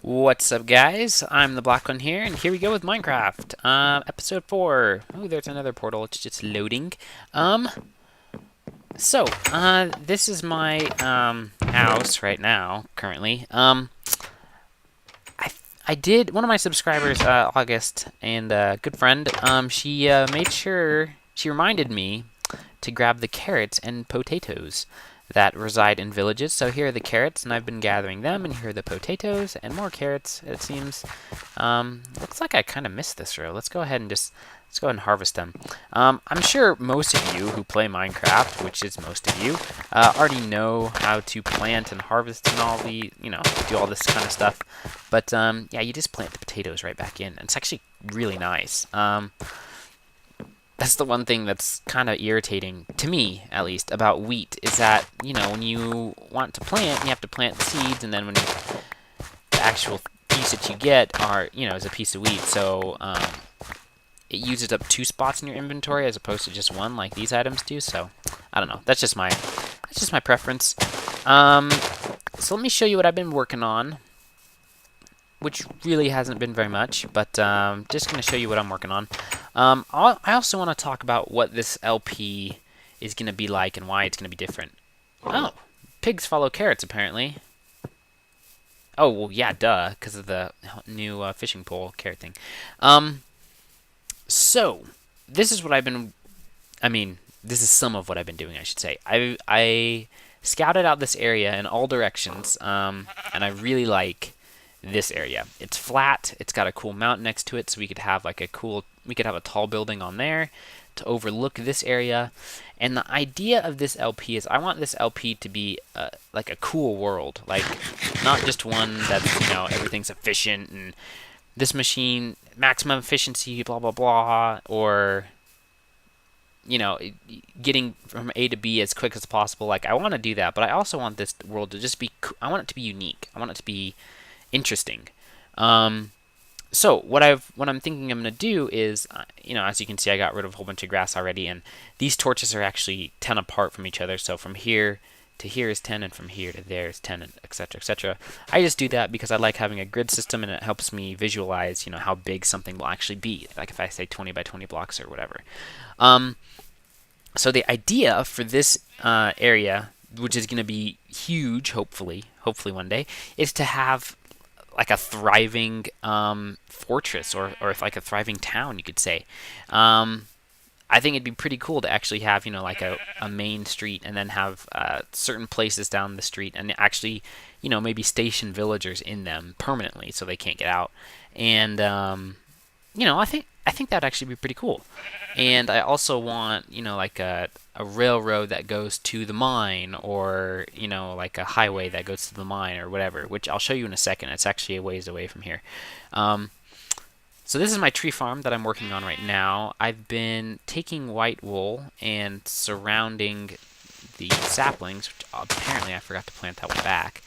What's up, guys? I'm the Black One here, and here we go with Minecraft. Episode 4. Oh, there's another portal. It's just loading. Um, this is my, house right now, currently. I, I did, one of my subscribers, August, and a good friend, she reminded me to grab the carrots and potatoes that reside in villages. So here are the carrots, and I've been gathering them, and here are the potatoes, and more carrots, it seems. Looks like I kind of missed this row. Let's go ahead and harvest them. I'm sure most of you who play Minecraft, which is most of you, already know how to plant and harvest and all the, do all this kind of stuff. But, yeah, you just plant the potatoes right back in. And it's actually really nice. That's the one thing that's kind of irritating, to me at least, about wheat, is that, when you want to plant, you have to plant the seeds, and then when the actual piece that you get is a piece of wheat, so it uses up 2 spots in your inventory as opposed to just 1 like these items do, so I don't know. That's just my preference. So let me show you what I've been working on, which really hasn't been very much, but just going to show you what I'm working on. I also want to talk about what this LP is going to be like and why it's going to be different. Oh, pigs follow carrots, apparently. Oh, well, yeah, duh, because of the new fishing pole carrot thing. So, this is what this is some of what I've been doing, I should say. I scouted out this area in all directions, and I really like this area. It's flat. It's got a cool mountain next to it, so we could have a tall building on there to overlook this area. And the idea of this LP is I want this LP to be like a cool world, like not just one that's everything's efficient and this machine maximum efficiency, blah blah blah, or getting from A to B as quick as possible. Like I want to do that, but I also want this world to just be. I want it to be unique. I want it to be interesting. So what I'm thinking I'm gonna do is, as you can see, I got rid of a whole bunch of grass already, and these torches are actually 10 apart from each other. So from here to here is 10, and from here to there is 10, and etc. etc. I just do that because I like having a grid system, and it helps me visualize, how big something will actually be. Like if I say 20 by 20 blocks or whatever. So the idea for this area, which is going to be huge, hopefully one day, is to have like a thriving fortress or like a thriving town, you could say. I think it'd be pretty cool to actually have, like a main street and then have certain places down the street and actually, maybe station villagers in them permanently so they can't get out. And, I think that'd actually be pretty cool. And I also want, like a railroad that goes to the mine, or, like a highway that goes to the mine or whatever, which I'll show you in a second. It's actually a ways away from here. So this is my tree farm that I'm working on right now. I've been taking white wool and surrounding the saplings, which apparently I forgot to plant that one back.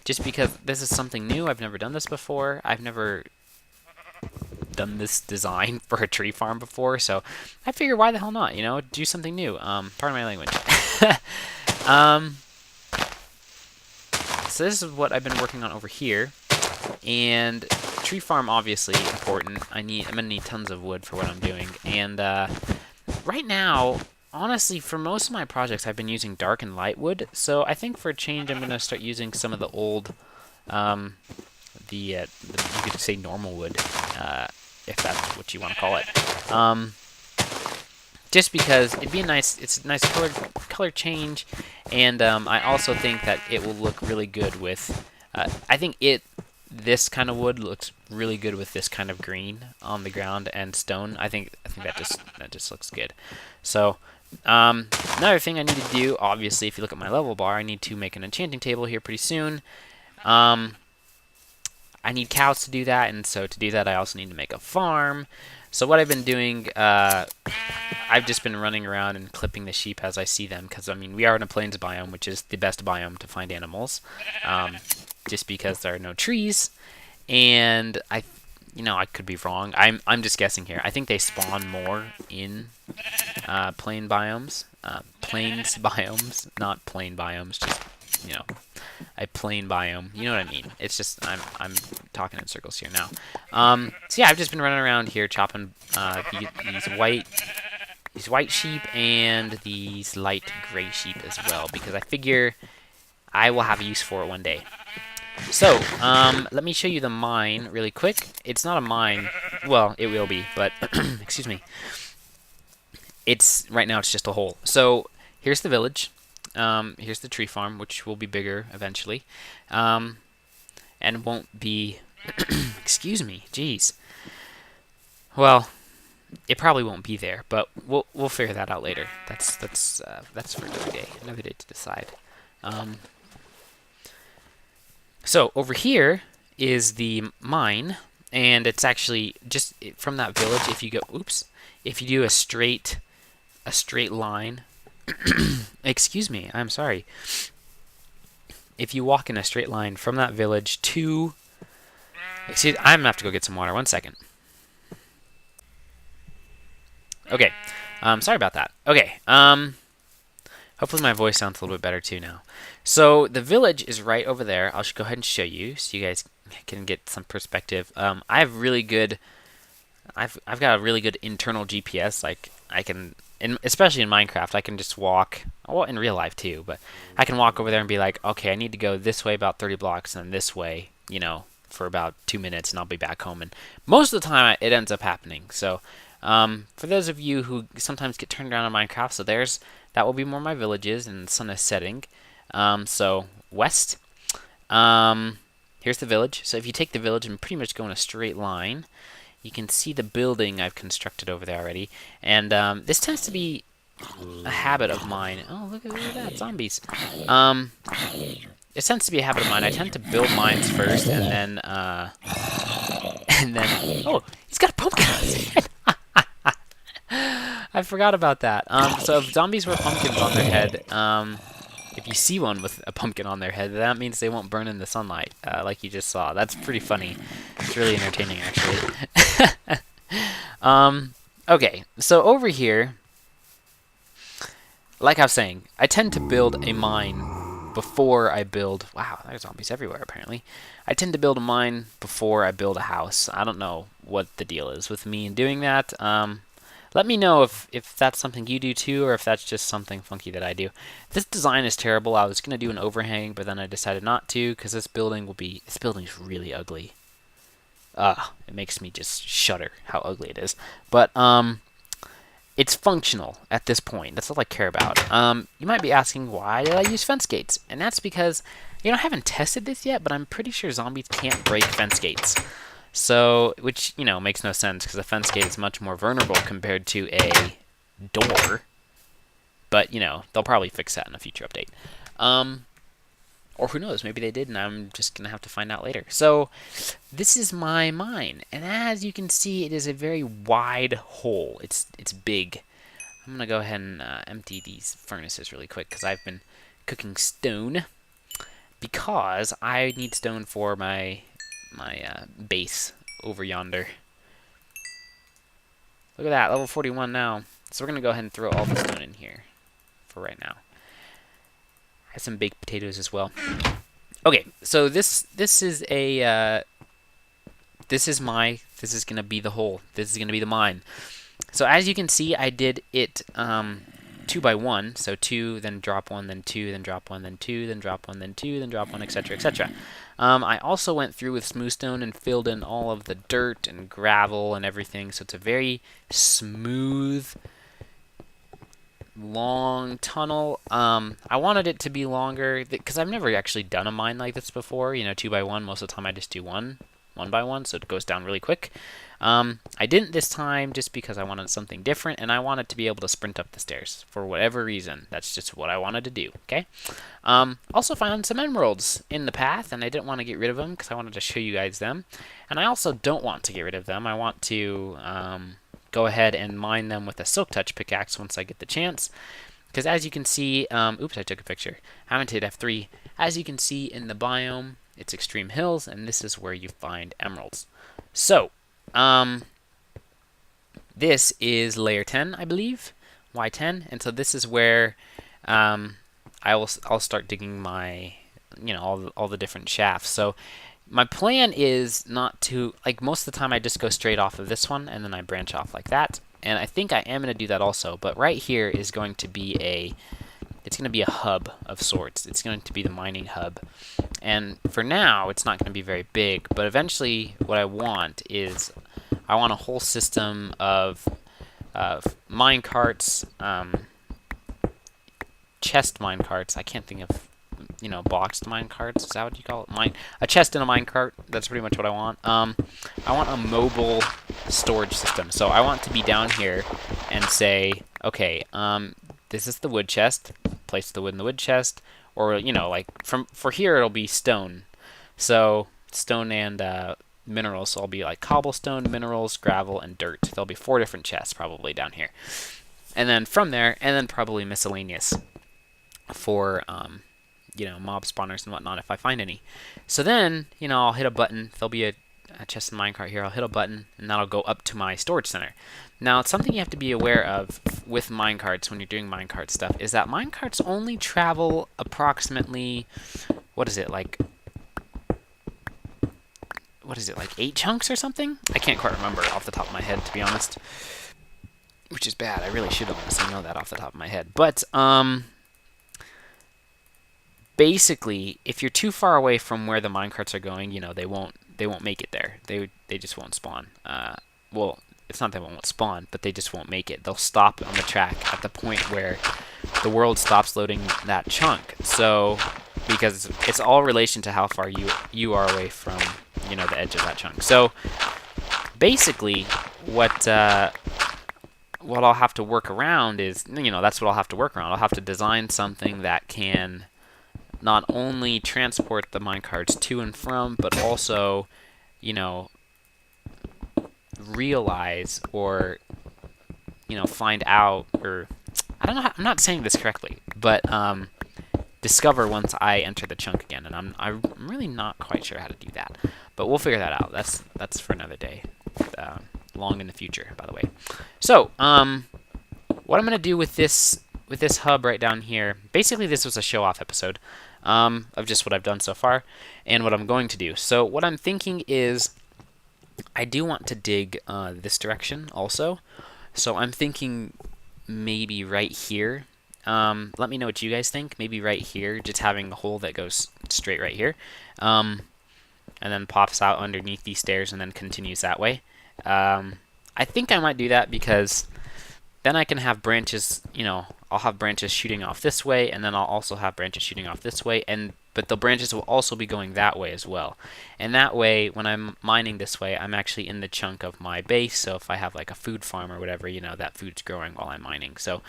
Just because this is something new. I've never done this before. I've never done this design for a tree farm before, so I figure why the hell not, do something new. Pardon my language. So this is what I've been working on over here, and tree farm obviously important. I'm gonna need tons of wood for what I'm doing, and right now, honestly, for most of my projects, I've been using dark and light wood. So I think for a change, I'm gonna start using some of the old, you could say normal wood, if that's what you want to call it. Just because it's a nice color change, and I also think that it will look really good with. I think this kind of wood looks really good with this kind of green on the ground and stone. I think that just looks good. So another thing I need to do, obviously, if you look at my level bar, I need to make an enchanting table here pretty soon. I need cows to do that, and so to do that I also need to make a farm. So what I've been doing, I've just been running around and clipping the sheep as I see them, because we are in a plains biome, which is the best biome to find animals, just because there are no trees, and I could be wrong. I'm just guessing here. I think they spawn more in plains biomes, not plain biomes, just a plain biome. You know what I mean? It's just I'm talking in circles here now. So yeah, I've just been running around here chopping these white sheep and these light gray sheep as well, because I figure I will have a use for it one day. So, let me show you the mine really quick. It's not a mine. Well, it will be, but excuse me. It's right now. It's just a hole. So here's the village. Here's the tree farm, which will be bigger eventually, and won't be. Excuse me. Jeez. Well, it probably won't be there, but we'll figure that out later. That's for another day to decide. So over here is the mine, and it's actually just from that village. If you go, if you do a straight line, excuse me, I'm sorry. If you walk in a straight line from that village to, excuse, I'm gonna have to go get some water. 1 second. Okay, sorry about that. Okay, hopefully my voice sounds a little bit better too now. So the village is right over there. I'll just go ahead and show you so you guys can get some perspective. I have really good. I've got a really good internal GPS. Like I can, especially in Minecraft, I can just walk. Well, in real life too, but I can walk over there and be like, okay, I need to go this way about 30 blocks and then this way, you know, for about 2 minutes, and I'll be back home. And most of the time, it ends up happening. So. For those of you who sometimes get turned around in Minecraft, so that will be more my villages, and the sun is setting. So west. Here's the village. So if you take the village and pretty much go in a straight line, you can see the building I've constructed over there already. And this tends to be a habit of mine. Oh, look at that, zombies. It tends to be a habit of mine. I tend to build mines first, and then oh, he's got a pumpkin on his head. I forgot about that. So if zombies wear pumpkins on their head, if you see one with a pumpkin on their head, that means they won't burn in the sunlight, like you just saw. That's pretty funny. It's really entertaining, actually. Okay, so over here, like I was saying, I tend to build a mine before I build... Wow, there's zombies everywhere, apparently. I tend to build a mine before I build a house. I don't know what the deal is with me in doing that. Let me know if that's something you do too, or if that's just something funky that I do. This design is terrible. I was going to do an overhang, but then I decided not to, because this building is really ugly. It makes me just shudder how ugly it is. But, it's functional at this point. That's all I care about. You might be asking, why did I use fence gates? And that's because, you know, I haven't tested this yet, but I'm pretty sure zombies can't break fence gates. So, which, you know, makes no sense, because a fence gate is much more vulnerable compared to a door. But, you know, they'll probably fix that in a future update. Or who knows, maybe they did, and I'm just going to have to find out later. So, this is my mine, and as you can see, it is a very wide hole. It's big. I'm going to go ahead and empty these furnaces really quick, because I've been cooking stone, because I need stone for my base over yonder. Look at that, level 41 now. So we're going to go ahead and throw all the stone in here for right now. I have some baked potatoes as well. Okay, so this is a this is going to be the hole. This is going to be the mine. So as you can see, I did it 2 by 1. So 2, then drop 1, then 2, then drop 1, then 2, then drop 1, then 2, then drop 1, etc., etc. I also went through with smooth stone and filled in all of the dirt and gravel and everything, so it's a very smooth, long tunnel. I wanted it to be longer, because I've never actually done a mine like this before, you know, 2 by 1. Most of the time I just do 1 by 1, so it goes down really quick. I didn't this time just because I wanted something different, and I wanted to be able to sprint up the stairs for whatever reason. That's just what I wanted to do, okay? Also found some emeralds in the path, and I didn't want to get rid of them because I wanted to show you guys them. And I also don't want to get rid of them. I want to go ahead and mine them with a silk touch pickaxe once I get the chance. Because as you can see, oops, I took a picture. I haven't hit F3. As you can see in the biome, it's extreme hills, and this is where you find emeralds. So, this is layer 10, I believe, Y10, and so this is where I'll start digging my all the different shafts. So my plan is not to, like, most of the time I just go straight off of this one and then I branch off like that. And I think I am going to do that also, but right here is going to be it's going to be a hub of sorts. It's going to be the mining hub. And for now, it's not going to be very big, but eventually what I want is I want a whole system of mine carts, chest mine carts. I can't think of, boxed mine carts. Is that what you call it? A chest in a mine cart. That's pretty much what I want. I want a mobile storage system. So I want to be down here and say, okay, this is the wood chest. Place the wood in the wood chest, or like for here it'll be stone. So stone and minerals. So I'll be like cobblestone, minerals, gravel, and dirt. There'll be 4 different chests probably down here, and then from there, and then probably miscellaneous for mob spawners and whatnot if I find any. So then I'll hit a button. There'll be a chest and minecart here. I'll hit a button and that'll go up to my storage center. Now, it's something you have to be aware of with minecarts when you're doing minecart stuff is that minecarts only travel approximately, what is it, like 8 chunks or something? I can't quite remember off the top of my head, to be honest, which is bad. I really should honestly know that off the top of my head. But basically, if you're too far away from where the minecarts are going, they won't make it there. They just won't spawn. Well, it's not that they won't spawn, but they just won't make it. They'll stop on the track at the point where the world stops loading that chunk. So, because it's all relation to how far you are away from the edge of that chunk. So, basically, what I'll have to work around is that's what I'll have to work around. I'll have to design something that can not only transport the minecarts to and from, but also, realize or, find out, or I don't know. I'm not saying this correctly, but discover once I enter the chunk again, and I'm really not quite sure how to do that, but we'll figure that out. That's for another day, long in the future, by the way. So, what I'm gonna do with this hub right down here, basically this was a show-off episode of just what I've done so far and what I'm going to do. So what I'm thinking is I do want to dig this direction also. So I'm thinking maybe right here. Let me know what you guys think. Maybe right here, just having a hole that goes straight right here. And then pops out underneath these stairs and then continues that way. I think I might do that because then I can have branches, I'll have branches shooting off this way, and then I'll also have branches shooting off this way, but the branches will also be going that way as well. And that way, when I'm mining this way, I'm actually in the chunk of my base, so if I have like a food farm or whatever, that food's growing while I'm mining. So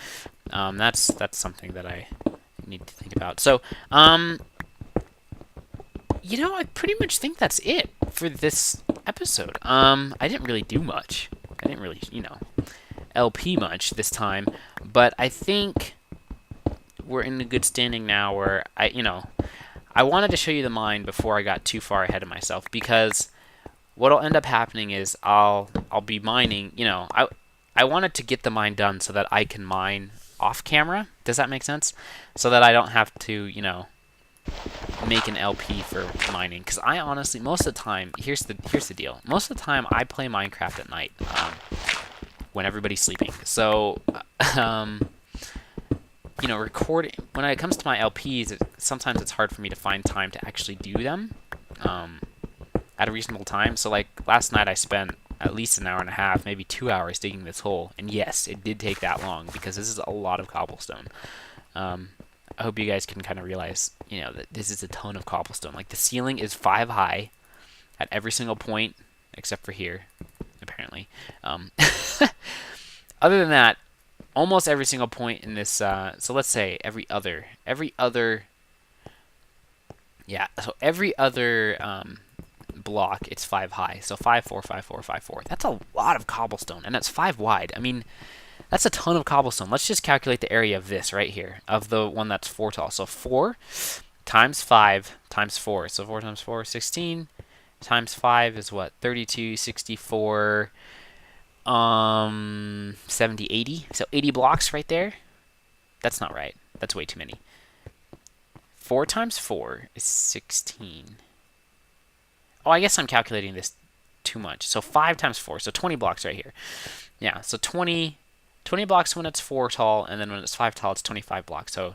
that's something that I need to think about. So, I pretty much think that's it for this episode. I didn't really do much. I didn't really, LP much this time, but I think we're in a good standing now where I wanted to show you the mine before I got too far ahead of myself, because what'll end up happening is I'll be mining, I wanted to get the mine done so that I can mine off camera. Does that make sense? So that I don't have to, make an LP for mining, because I honestly, most of the time, here's the deal. Most of the time I play Minecraft at night. When everybody's sleeping. So, recording, when it comes to my LPs, sometimes it's hard for me to find time to actually do them at a reasonable time. So, like, last night I spent at least an hour and a half, maybe 2 hours digging this hole. And yes, it did take that long because this is a lot of cobblestone. I hope you guys can kind of realize, that this is a ton of cobblestone. Like, the ceiling is 5 high at every single point, except for here, apparently. Other than that, almost every single point in this, so let's say every other block, it's 5 high. So 5, 4, 5, 4, 5, 4. That's a lot of cobblestone, and that's 5 wide. I mean, that's a ton of cobblestone. Let's just calculate the area of this right here, of the one that's 4 tall. So 4 times 5 times 4. So 4 times 4, 16. Times 5 is what? 32, 64... 70, 80. So 80 blocks right there. That's not right. That's way too many. 4 times 4 is 16. Oh, I guess I'm calculating this too much. So 5 times 4, so 20 blocks right here. Yeah, so 20 blocks when it's 4 tall, and then when it's 5 tall, it's 25 blocks. So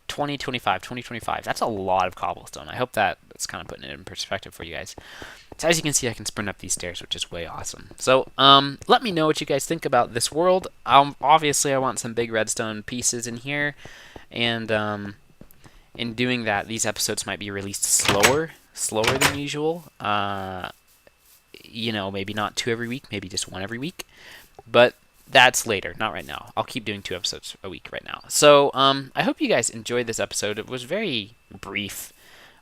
20, 25, 20, 25. That's a lot of cobblestone. I hope that's kind of putting it in perspective for you guys. So as you can see, I can sprint up these stairs, which is way awesome. So let me know what you guys think about this world. Obviously, I want some big redstone pieces in here, and in doing that, these episodes might be released slower than usual. You know, maybe not 2 every week, maybe just 1 every week. But that's later, not right now. I'll keep doing 2 episodes a week right now. So I hope you guys enjoyed this episode. It was very brief,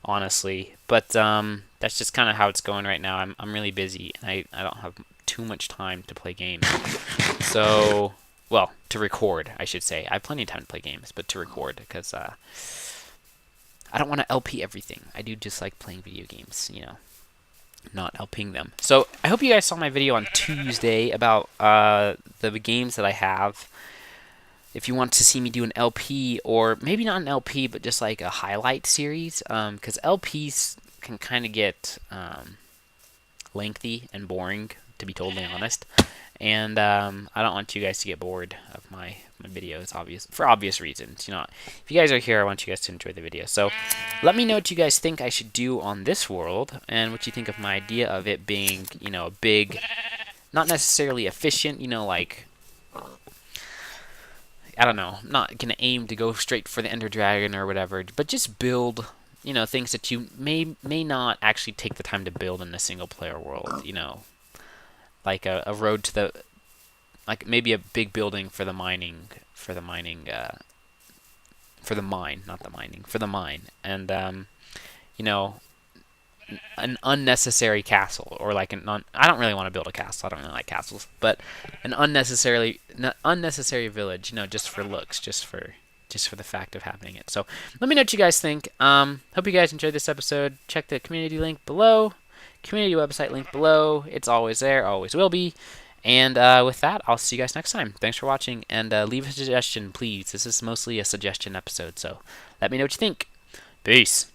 honestly, but that's just kind of how it's going right now. I'm really busy, and I don't have too much time to play games. So, well, to record, I should say. I have plenty of time to play games, but to record, because I don't want to LP everything. I do just like playing video games, you know, not LPing them. So I hope you guys saw my video on Tuesday about the games that I have. If you want to see me do an LP, or maybe not an LP, but just like a highlight series, because LPs can kind of get lengthy and boring, to be totally honest. And I don't want you guys to get bored of my videos, for obvious reasons. You know, if you guys are here, I want you guys to enjoy the video. So let me know what you guys think I should do on this world, and what you think of my idea of it being, you know, a big, not necessarily efficient, you know, like, I don't know, I'm not gonna aim to go straight for the Ender Dragon or whatever, but just build, you know, things that you may not actually take the time to build in a single player world, you know, like a road to the, like maybe a big building for the mine, and you know, an unnecessary castle, or like I don't really want to build a castle. I don't really like castles, but an unnecessary village, you know, just for looks, just for the fact of having it. So let me know what you guys think. Hope you guys enjoyed this episode. Check the community link below, community website link below. It's always there, always will be. And with that, I'll see you guys next time. Thanks for watching, and leave a suggestion, please. This is mostly a suggestion episode, so let me know what you think. Peace.